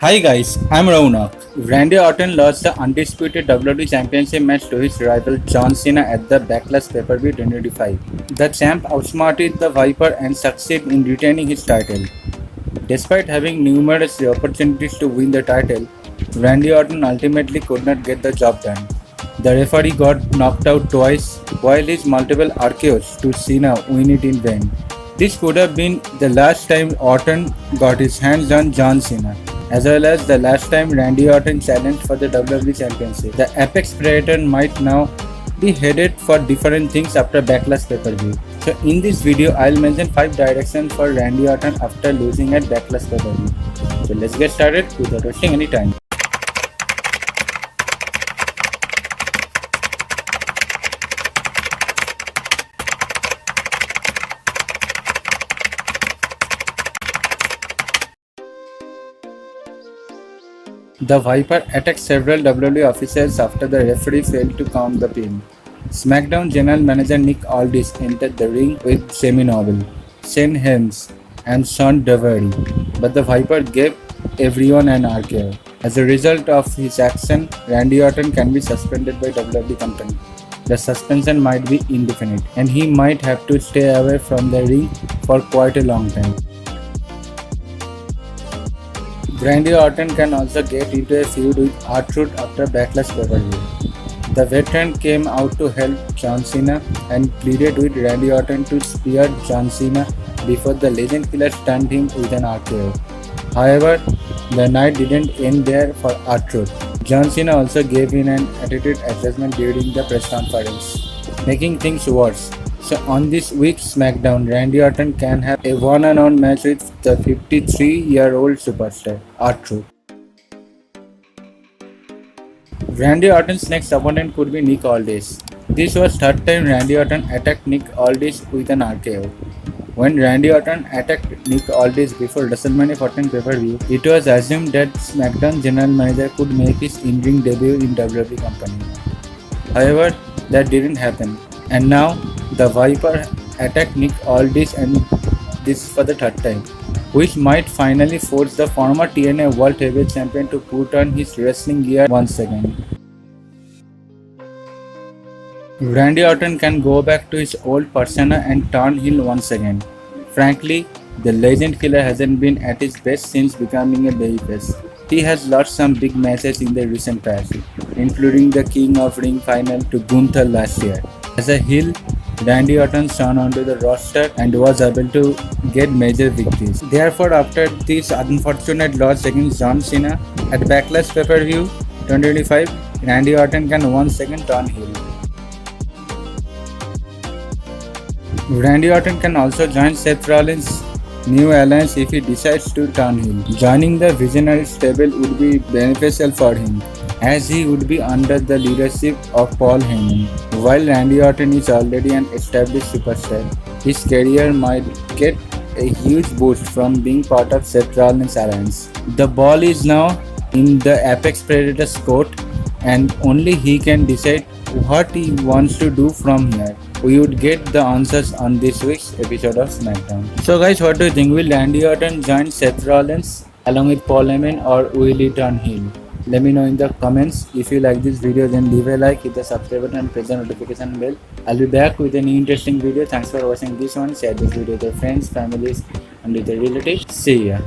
Hi guys, I'm Raunak. Randy Orton lost the undisputed WWE Championship match to his rival John Cena at the Backlash Pay-Per-View 2025. The champ outsmarted the Viper and succeeded in retaining his title. Despite having numerous opportunities to win the title, Randy Orton ultimately could not get the job done. The referee got knocked out twice, while his multiple RKOs to Cena win it in vain. This could have been the last time Orton got his hands on John Cena, as well as the last time Randy Orton challenged for the WWE Championship. The Apex Predator might now be headed for different things after Backlash pay-per-view. So in this video, I'll mention 5 directions for Randy Orton after losing at Backlash pay-per-view. So let's get started without wasting any time. The Viper attacked several WWE officials after the referee failed to count the pin. SmackDown General Manager Nick Aldis entered the ring with Sami Noble, Shane Helms, and Sean Devery, but the Viper gave everyone an RKO. As a result of his action, Randy Orton can be suspended by WWE company. The suspension might be indefinite, and he might have to stay away from the ring for quite a long time. Randy Orton can also get into a feud with R-Truth after Backlash pay-per-view. The veteran came out to help John Cena and pleaded with Randy Orton to spear John Cena before the Legend Killer stunned him with an RKO. However, the night didn't end there for R-Truth. John Cena also gave in an attitude adjustment during the press conference, making things worse. So on this week's SmackDown, Randy Orton can have a one-on-one match with the 53-year-old superstar, R-Truth. Randy Orton's next opponent could be Nick Aldis. This was third time Randy Orton attacked Nick Aldis with an RKO. When Randy Orton attacked Nick Aldis before WrestleMania 14 pay-per-view, it was assumed that SmackDown General Manager could make his in-ring debut in WWE company. However, that didn't happen, and now the Viper attacked Nick Aldis, and this for the third time, which might finally force the former TNA World Heavyweight Champion to put on his wrestling gear once again. Randy Orton can go back to his old persona and turn heel once again. Frankly, the Legend Killer hasn't been at his best since becoming a babyface. He has lost some big matches in the recent past, including the King of Ring final to Gunther last year. As a heel, Randy Orton shone onto the roster and was able to get major victories. Therefore, after this unfortunate loss against John Cena at Backlash pay-per-view 2025, Randy Orton can once again turn heel. Randy Orton can also join Seth Rollins' new alliance if he decides to turn heel. Joining the Visionary stable would be beneficial for him, as he would be under the leadership of Paul Heyman. While Randy Orton is already an established superstar, his career might get a huge boost from being part of Seth Rollins' alliance. The ball is now in the Apex Predator's court, and only he can decide what he wants to do from here. We would get the answers on this week's episode of SmackDown. So guys, what do you think? Will Randy Orton join Seth Rollins along with Paul Heyman, or will he turn heel? Let me know in the comments. If you like this video, then leave a like, hit the subscribe button and press the notification bell. I'll be back with a new interesting video. Thanks for watching this one. Share this video with your friends, families and with your relatives. See ya.